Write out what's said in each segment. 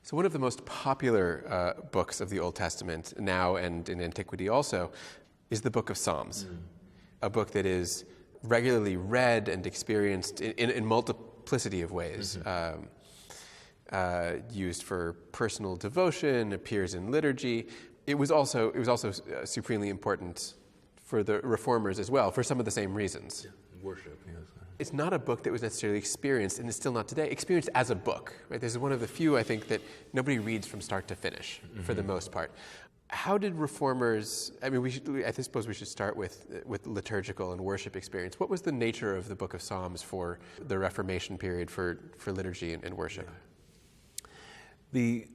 So one of the most popular books of the Old Testament now and in antiquity also is the Book of Psalms, a book that is regularly read and experienced in multiplicity of ways, used for personal devotion, appears in liturgy. It was also supremely important for the Reformers as well, for some of the same reasons. Yeah, worship, yes. It's not a book that was necessarily experienced, and it's still not today, experienced as a book. Right? This is one of the few, I think, that nobody reads from start to finish, for the most part. How did Reformers, I suppose we should start with liturgical and worship experience. What was the nature of the Book of Psalms for the Reformation period, for liturgy and worship? Yeah. The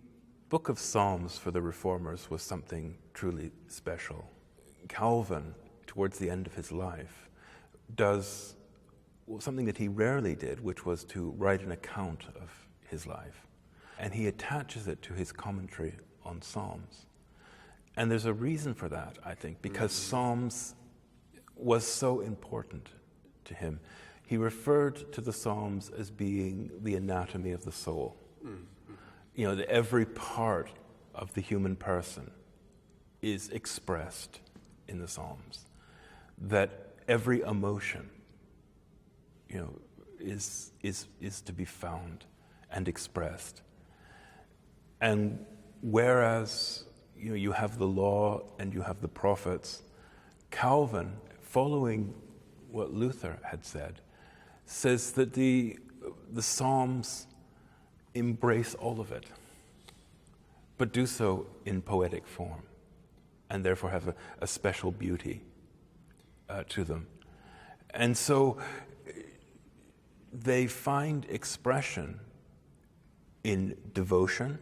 Book of Psalms for the Reformers was something truly special. Calvin, towards the end of his life, does something that he rarely did, which was to write an account of his life. And he attaches it to his commentary on Psalms. And there's a reason for that, I think, because Psalms was so important to him. He referred to the Psalms as being the anatomy of the soul. You know, that every part of the human person is expressed in the Psalms. That every emotion, is to be found and expressed. And whereas you have the law and you have the prophets, Calvin, following what Luther had said, says that the Psalms embrace all of it, but do so in poetic form, and therefore have a special beauty to them. And so they find expression in devotion.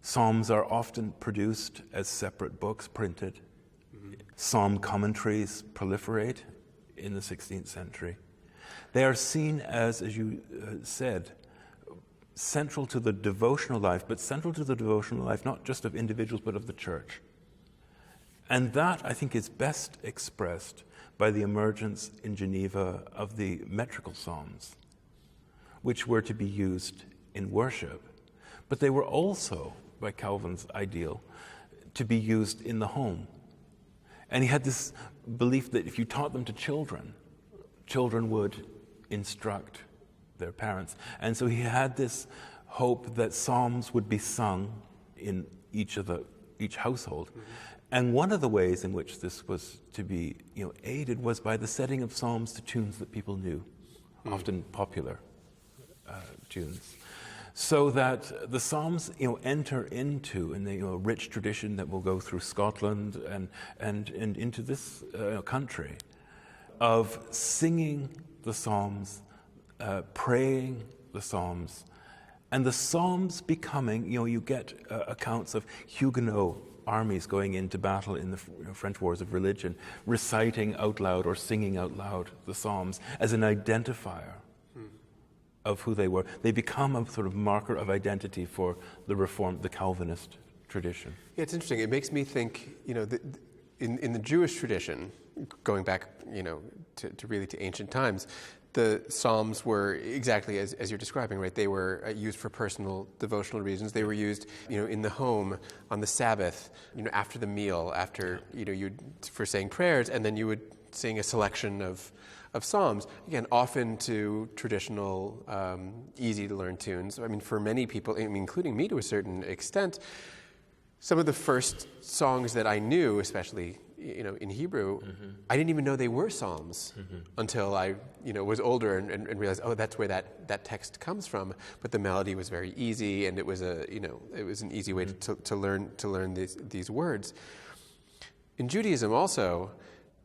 Psalms are often produced as separate books, printed. Psalm commentaries proliferate in the 16th century. They are seen as you said, central to the devotional life, but central to the devotional life not just of individuals but of the church. And that, I think, is best expressed by the emergence in Geneva of the metrical psalms, which were to be used in worship. But they were also, by Calvin's ideal, to be used in the home. And he had this belief that if you taught them to children, children would instruct their parents. And so he had this hope that psalms would be sung in each household. And one of the ways in which this was to be aided was by the setting of psalms to tunes that people knew, often popular tunes. So that the Psalms, enter into a rich tradition that will go through Scotland and into this country of singing the Psalms, praying the Psalms, and the Psalms becoming, you get accounts of Huguenot armies going into battle in the French Wars of Religion, reciting out loud or singing out loud the Psalms as an identifier of who they were. They become a sort of marker of identity for the Calvinist tradition. Yeah, it's interesting. It makes me think, in the Jewish tradition, going back, to really to ancient times, the Psalms were exactly as you're describing, right? They were used for personal devotional reasons. They were used, in the home, on the Sabbath, after the meal, after, for saying prayers, and then you would sing a selection of Psalms, again, often to traditional, easy-to-learn tunes. For many people, including me to a certain extent, some of the first songs that I knew, especially in Hebrew, I didn't even know they were Psalms until I was older and realized, that's where that text comes from. But the melody was very easy, and it was an easy way to learn these words. In Judaism also,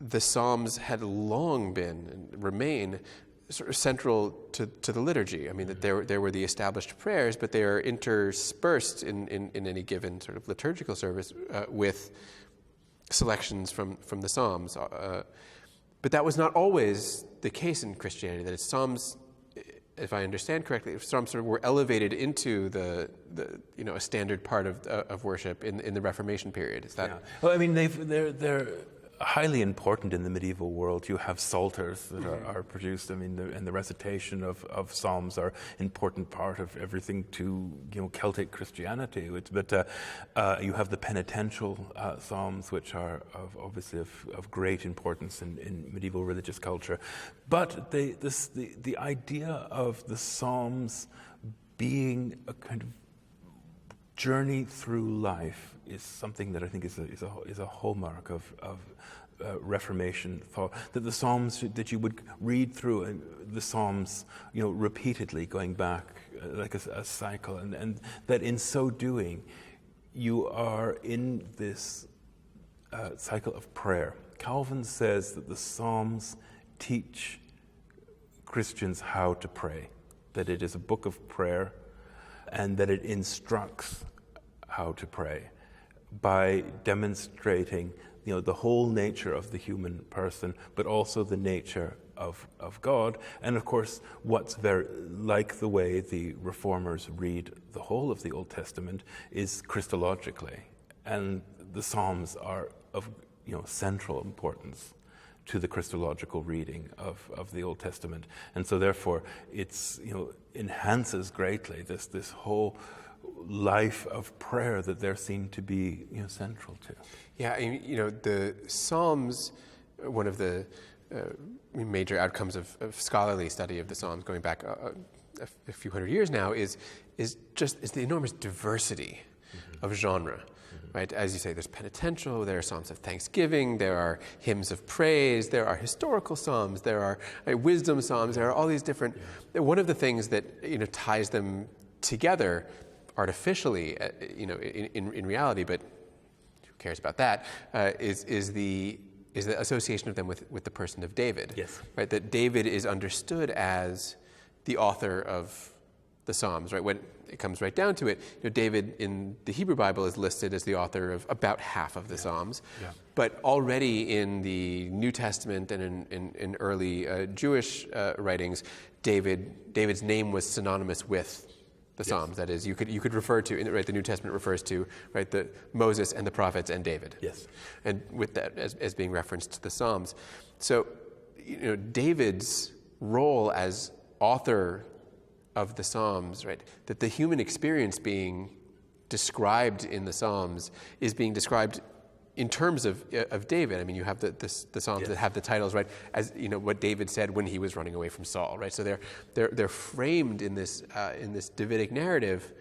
the Psalms had long been and remain sort of central to the liturgy. That there were the established prayers, but they are interspersed in any given sort of liturgical service with selections from the Psalms. But that was not always the case in Christianity, that Psalms, if I understand correctly, Psalms sort of were elevated into the a standard part of worship in the Reformation period. Is that? Yeah. Well, they're highly important in the medieval world. You have psalters that are produced. I mean, and the recitation of psalms are an important part of everything to Celtic Christianity. But you have the penitential psalms, which are obviously of great importance in medieval religious culture. But the idea of the psalms being a kind of journey through life is something that I think is a hallmark of Reformation thought. That the Psalms, that you would read through the Psalms, repeatedly, going back like a cycle, and that in so doing, you are in this cycle of prayer. Calvin says that the Psalms teach Christians how to pray, that it is a book of prayer, and that it instructs how to pray by demonstrating the whole nature of the human person, but also the nature of God. And of course, what's very like the way the Reformers read the whole of the Old Testament is Christologically. And the Psalms are of central importance to the Christological reading of the Old Testament. And so therefore it's enhances greatly this whole life of prayer that they're seen to be central to. Yeah, the Psalms, one of the major outcomes of scholarly study of the Psalms going back a few hundred years now is the enormous diversity of genre. Right, as you say, there's penitential, there are psalms of thanksgiving, there are hymns of praise, there are historical psalms, there are wisdom psalms, there are all these different. One of the things that ties them together artificially, in reality, but who cares about that? Is the association of them with the person of David. Yes. Right, that David is understood as the author of the Psalms. Right, when it comes right down to it, David in the Hebrew Bible is listed as the author of about half of the Psalms. Yeah. But already in the New Testament and in early Jewish writings, David's name was synonymous with the Psalms. That is, you could refer to, right, the New Testament refers to, right, the Moses and the prophets and David. Yes. And with that as being referenced to the Psalms. So, David's role as author of the Psalms, right, that the human experience being described in the Psalms is being described in terms of David. I mean, you have the Psalms that have the titles, right, as what David said when he was running away from Saul, right? So they're framed in this Davidic narrative,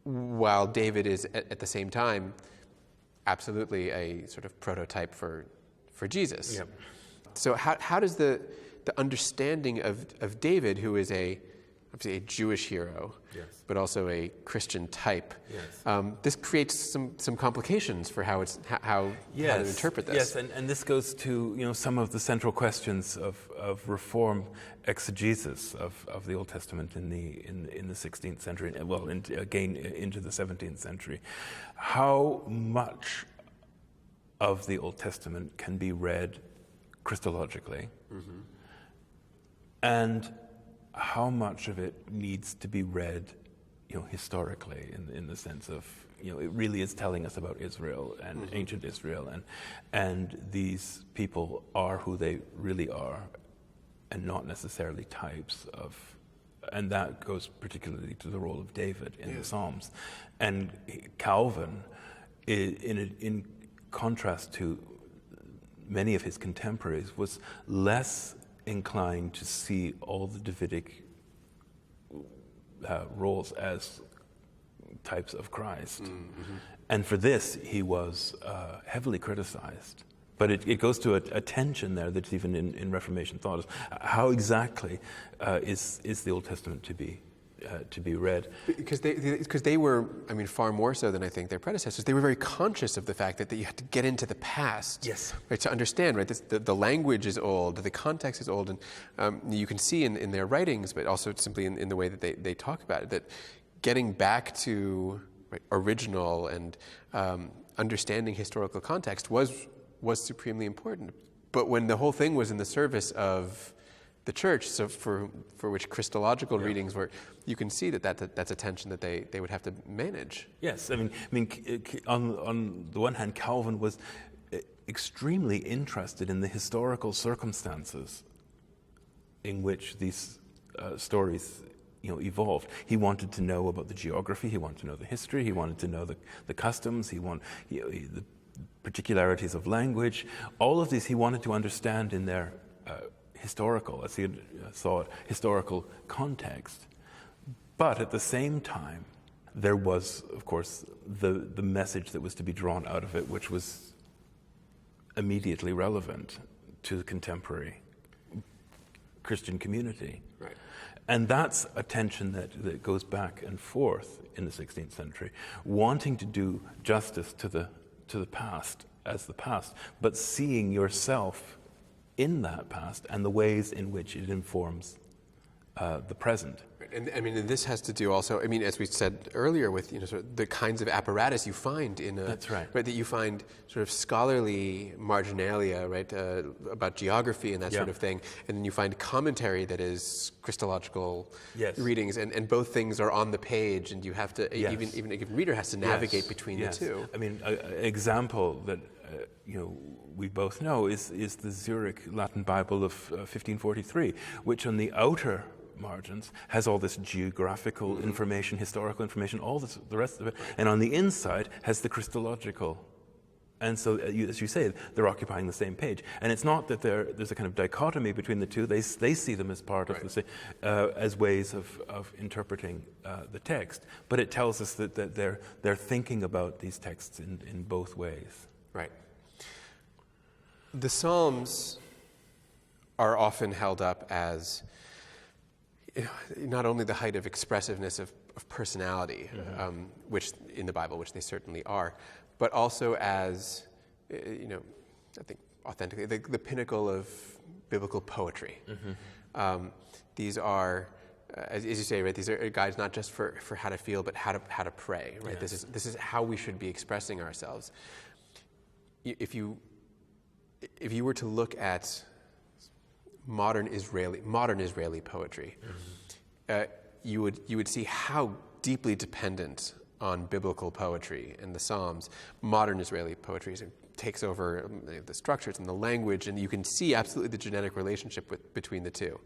while David is at the same time absolutely a sort of prototype for Jesus. Yep. So how does the understanding of David, who is obviously a Jewish hero, yes, but also a Christian type. Yes. This creates some complications for how to interpret this. Yes, and this goes to some of the central questions of Reform exegesis of the Old Testament in the 16th century, again into the 17th century. How much of the Old Testament can be read Christologically, and how much of it needs to be read, historically, in the sense of, it really is telling us about Israel and ancient Israel, and these people are who they really are, and not necessarily types of, and that goes particularly to the role of David in the Psalms, and Calvin, in contrast to many of his contemporaries, was less inclined to see all the Davidic roles as types of Christ. And for this, he was heavily criticized. But it goes to a tension there that's even in Reformation thought. How exactly is the Old Testament to be read? Because they were, far more so than I think their predecessors, they were very conscious of the fact that you had to get into the past, yes, right, to understand, right, the language is old, the context is old, and you can see in their writings, but also simply in the way that they talk about it, that getting back to original and understanding historical context was supremely important. But when the whole thing was in the service of the church, so for which Christological readings were, you can see that's a tension that they would have to manage. Yes, I mean, on the one hand, Calvin was extremely interested in the historical circumstances in which these stories evolved. He wanted to know about the geography, he wanted to know the history, he wanted to know the customs, the particularities of language. All of these he wanted to understand in their historical, as he saw it, historical context. But at the same time, there was, of course, the message that was to be drawn out of it, which was immediately relevant to the contemporary Christian community. Right. And that's a tension that goes back and forth in the 16th century, wanting to do justice to the past as the past, but seeing yourself in that past and the ways in which it informs the present. And I mean, and this has to do also, I mean, as we said earlier, with sort of the kinds of apparatus you find in That's right. That you find sort of scholarly marginalia, right, about geography and that sort of thing, and then you find commentary that is Christological readings, and both things are on the page, and you have to even a given reader has to navigate between the two. I mean, an example that we both know is the Zurich Latin Bible of 1543, which on the outer margins has all this geographical information, historical information, all this, the rest of it, and on the inside has the Christological. And so, as you say, they're occupying the same page. And it's not that there's a kind of dichotomy between the two. They see them as part of the same, as ways of interpreting the text. But it tells us that they're thinking about these texts in both ways. Right. The Psalms are often held up as not only the height of expressiveness of personality, which in the Bible, which they certainly are, but also as, I think authentically, the pinnacle of biblical poetry. These are, as you say, right, these are guides not just for how to feel, but how to pray. Right, Yes. This is how we should be expressing ourselves. If you were to look at modern Israeli poetry, you would see how deeply dependent on biblical poetry and the Psalms modern Israeli poetry takes over the structures and the language, and you can see absolutely the genetic relationship between the two.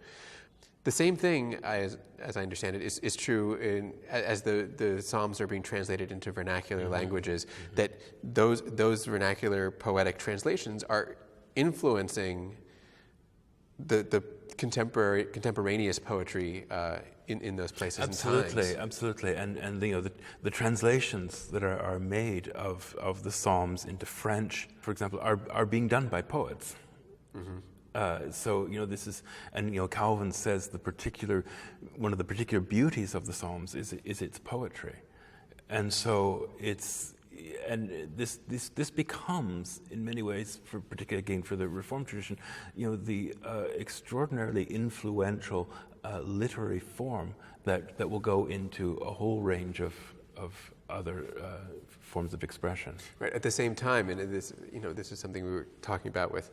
The same thing, as I understand it, is true as the Psalms are being translated into vernacular languages, that those vernacular poetic translations are influencing the contemporaneous poetry in those places and times. Absolutely. And the translations that are made of the Psalms into French, for example, are being done by poets. So this is, and Calvin says one of the particular beauties of the Psalms is its poetry, and so this becomes in many ways, particularly again for the Reformed tradition, the extraordinarily influential literary form that will go into a whole range of other forms of expression. Right. At the same time, and this is something we were talking about with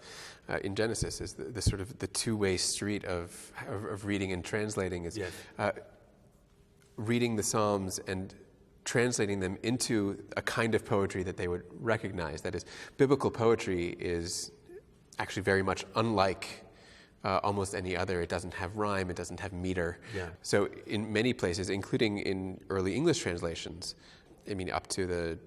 in Genesis, is the sort of the two-way street of reading and translating is reading the Psalms and translating them into a kind of poetry that they would recognize. That is, biblical poetry is actually very much unlike almost any other. It doesn't have rhyme, it doesn't have meter. So in many places, including in early English translations, I mean up to the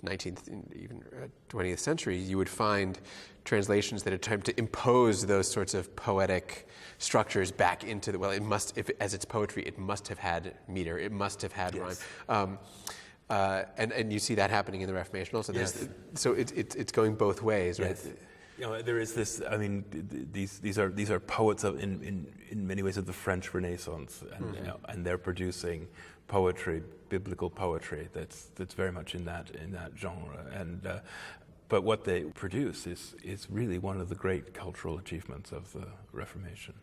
19th, even 20th century, you would find translations that attempt to impose those sorts of poetic structures back into it must, as it's poetry, it must have had meter, it must have had rhyme. And you see that happening in the Reformation also. So it's going both ways, right? There is this. I mean, these are poets in many ways of the French Renaissance, and they're producing poetry, biblical poetry that's very much in that genre. And but what they produce is really one of the great cultural achievements of the Reformation.